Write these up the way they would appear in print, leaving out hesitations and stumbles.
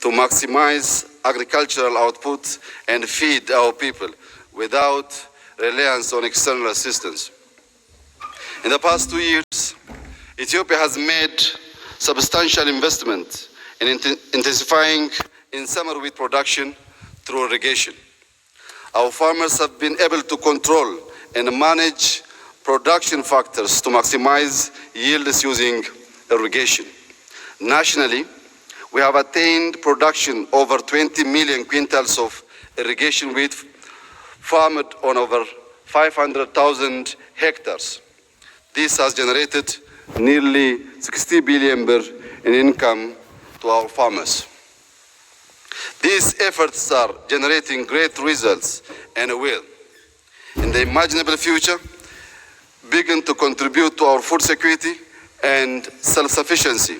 to maximize agricultural output and feed our people without reliance on external assistance. In the past 2 years, Ethiopia has made substantial investment in intensifying in summer wheat production through irrigation. Our farmers have been able to control and manage production factors to maximize yields using irrigation. Nationally, we have attained production over 20 million quintals of irrigation wheat farmed on over 500,000 hectares. This has generated nearly 60 billion birr in income to our farmers. These efforts are generating great results and will, in the imaginable future, begin to contribute to our food security and self-sufficiency,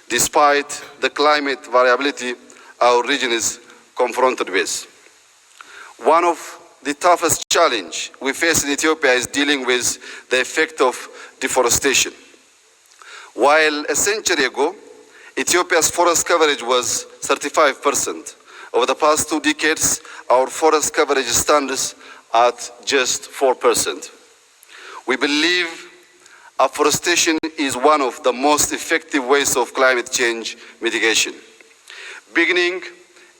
despite the climate variability our region is confronted with. One of the toughest challenges we face in Ethiopia is dealing with the effect of deforestation. While a century ago, Ethiopia's forest coverage was 35%. Over the past 2 decades, our forest coverage stands at just 4%. We believe afforestation is one of the most effective ways of climate change mitigation. Beginning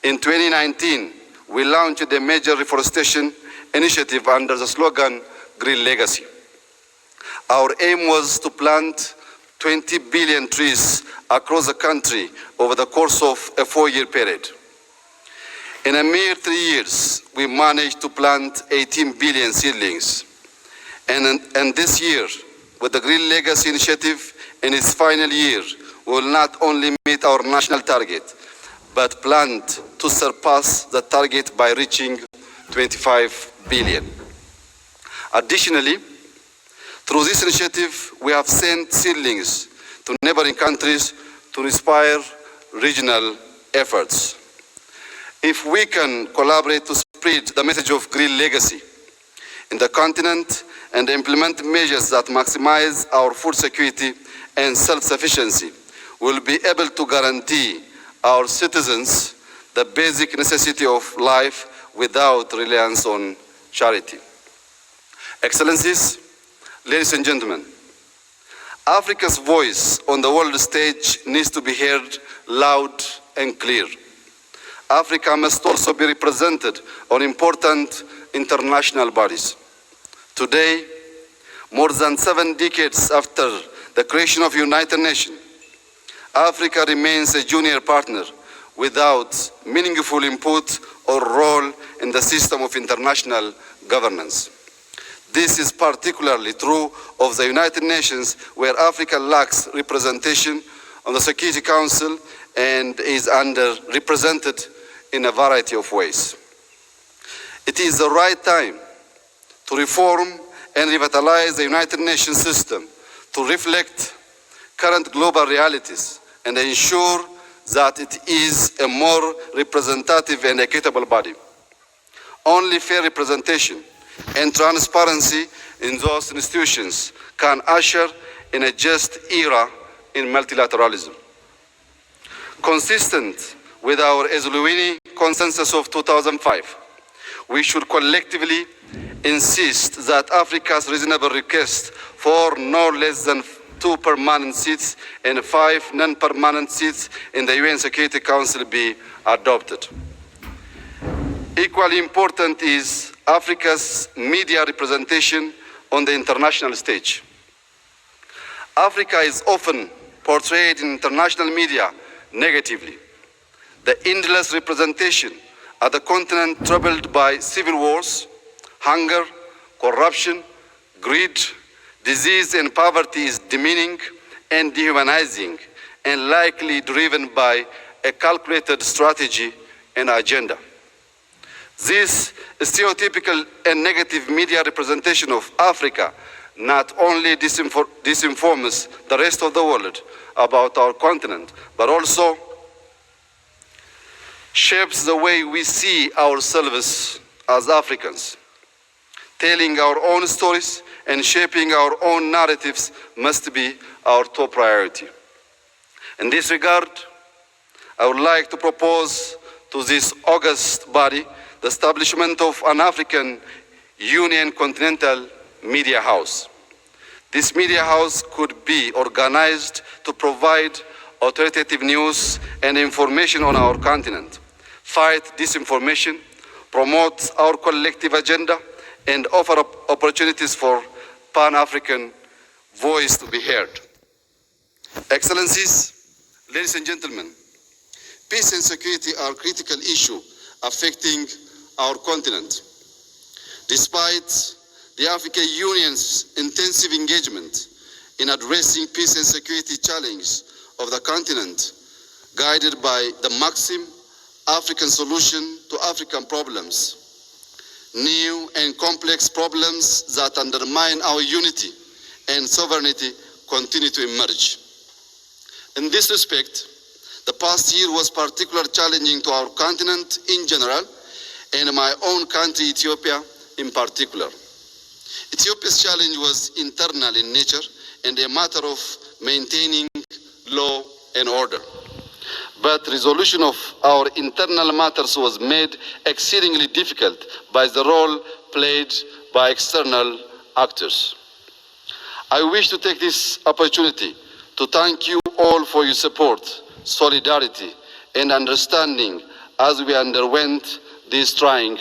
in 2019, we launched a major reforestation initiative under the slogan Green Legacy. Our aim was to plant 20 billion trees across the country over the course of a 4-year period. In a mere 3 years, we managed to plant 18 billion seedlings. And this year, with the Green Legacy Initiative in its final year, we will not only meet our national target, but plan to surpass the target by reaching 25 billion. Additionally, through this initiative, we have sent seedlings to neighboring countries to inspire regional efforts. If we can collaborate to spread the message of green legacy in the continent and implement measures that maximize our food security and self-sufficiency, we will be able to guarantee our citizens the basic necessity of life without reliance on charity. Excellencies, ladies and gentlemen, Africa's voice on the world stage needs to be heard loud and clear. Africa must also be represented on important international bodies. Today, more than 7 decades after the creation of the United Nations, Africa remains a junior partner without meaningful input or role in the system of international governance. This is particularly true of the United Nations, where Africa lacks representation on the Security Council and is underrepresented in a variety of ways. It is the right time to reform and revitalize the United Nations system to reflect current global realities and ensure that it is a more representative and equitable body. Only fair representation and transparency in those institutions can usher in a just era in multilateralism. Consistent with our Esluini consensus of 2005, we should collectively insist that Africa's reasonable request for no less than 2 permanent seats and 5 non-permanent seats in the UN Security Council be adopted. Equally important is Africa's media representation on the international stage. Africa is often portrayed in international media negatively. The endless representation of the continent troubled by civil wars, hunger, corruption, greed, disease and poverty is demeaning and dehumanizing and likely driven by a calculated strategy and agenda. This stereotypical and negative media representation of Africa not only disinforms the rest of the world about our continent, but also shapes the way we see ourselves as Africans. Telling our own stories and shaping our own narratives must be our top priority. In this regard, I would like to propose to this august body the establishment of an African Union Continental Media House. This media house could be organized to provide authoritative news and information on our continent, fight disinformation, promote our collective agenda, and offer opportunities for Pan-African voice to be heard. Excellencies, ladies and gentlemen, peace and security are critical issues affecting our continent. Despite the African Union's intensive engagement in addressing peace and security challenges of the continent, guided by the maxim African solution to African problems, new and complex problems that undermine our unity and sovereignty continue to emerge. In this respect, the past year was particularly challenging to our continent in general and my own country, Ethiopia, in particular. Ethiopia's challenge was internal in nature and a matter of maintaining law and order. But resolution of our internal matters was made exceedingly difficult by the role played by external actors. I wish to take this opportunity to thank you all for your support, solidarity, and understanding as we underwent these trying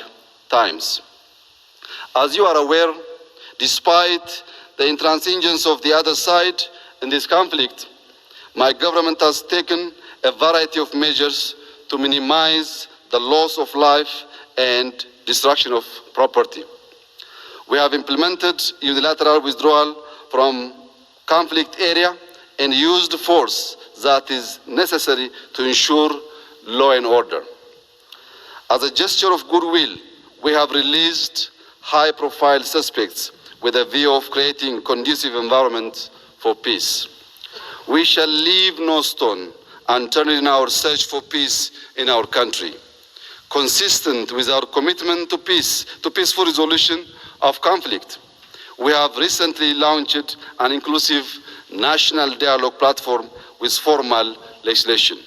times. As you are aware, despite the intransigence of the other side in this conflict, my government has taken a variety of measures to minimize the loss of life and destruction of property. We have implemented unilateral withdrawal from conflict area and used force that is necessary to ensure law and order. As a gesture of goodwill, we have released high-profile suspects with a view of creating a conducive environment for peace. We shall leave no stone unturned in our search for peace in our country. Consistent with our commitment to peace, to peaceful resolution of conflict, we have recently launched an inclusive national dialogue platform with formal legislation.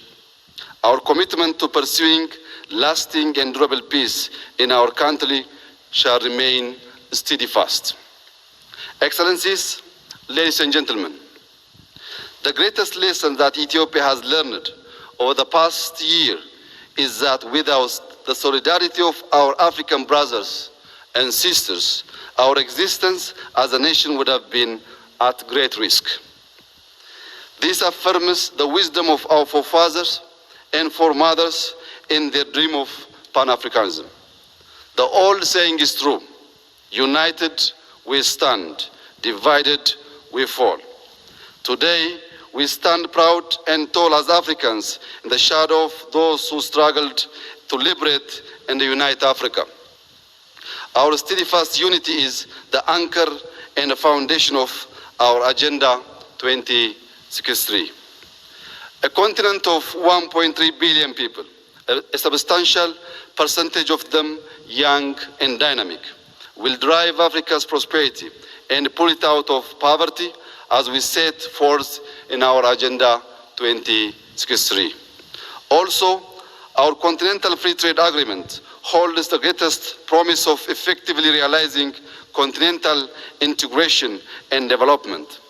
Our commitment to pursuing lasting and durable peace in our country shall remain steadfast. Excellencies, ladies and gentlemen, the greatest lesson that Ethiopia has learned over the past year is that without the solidarity of our African brothers and sisters, our existence as a nation would have been at great risk. This affirms the wisdom of our forefathers and foremothers in their dream of Pan-Africanism. The old saying is true: united we stand, divided we fall. Today, we stand proud and tall as Africans in the shadow of those who struggled to liberate and unite Africa. Our steadfast unity is the anchor and the foundation of our Agenda 2063. A continent of 1.3 billion people, a substantial percentage of them young and dynamic, will drive Africa's prosperity and pull it out of poverty as we set forth in our Agenda 2063. Also, our Continental Free Trade Agreement holds the greatest promise of effectively realizing continental integration and development.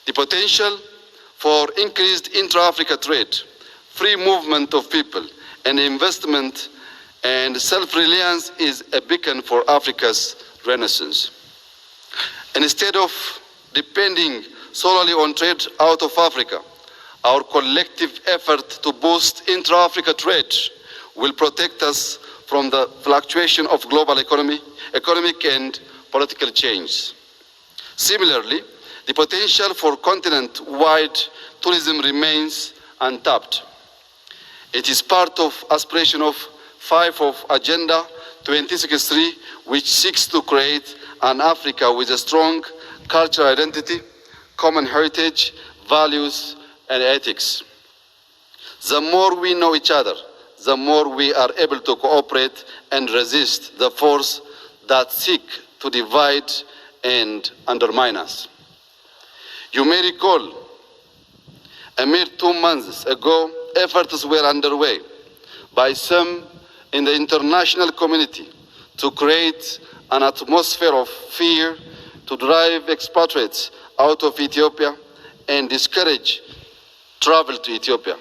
The potential for increased intra-Africa trade, free movement of people, and investment and self-reliance is a beacon for Africa's renaissance. Instead of depending solely on trade out of Africa, our collective effort to boost intra-Africa trade will protect us from the fluctuation of global economic and political change. Similarly, the potential for continent-wide tourism remains untapped. It is part of aspiration of 5 of Agenda 2063, which seeks to create an Africa with a strong cultural identity, common heritage, values, and ethics. The more we know each other, the more we are able to cooperate and resist the force that seek to divide and undermine us. You may recall, a mere 2 months ago, efforts were underway by some in the international community to create an atmosphere of fear, to drive expatriates out of Ethiopia and discourage travel to Ethiopia.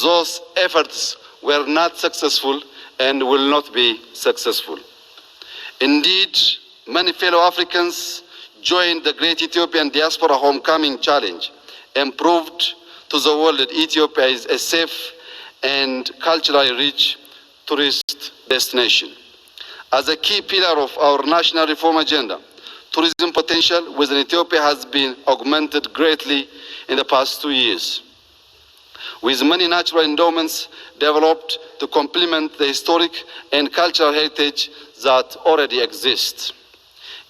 Those efforts were not successful and will not be successful. Indeed, many fellow Africans joined the Great Ethiopian Diaspora Homecoming Challenge and proved to the world that Ethiopia is a safe and culturally rich tourist destination. As a key pillar of our national reform agenda, tourism potential within Ethiopia has been augmented greatly in the past 2 years, with many natural endowments developed to complement the historic and cultural heritage that already exists.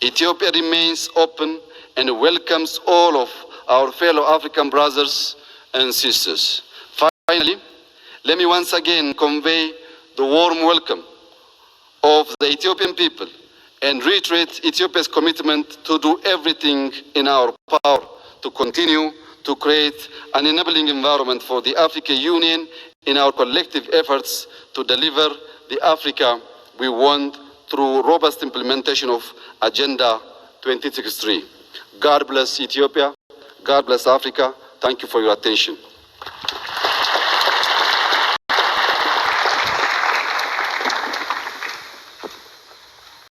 Ethiopia remains open and welcomes all of our fellow African brothers and sisters. Finally, let me once again convey the warm welcome of the Ethiopian people and reiterate Ethiopia's commitment to do everything in our power to continue to create an enabling environment for the African Union in our collective efforts to deliver the Africa we want through robust implementation of Agenda 2063. God bless Ethiopia. God bless Africa. Thank you for your attention.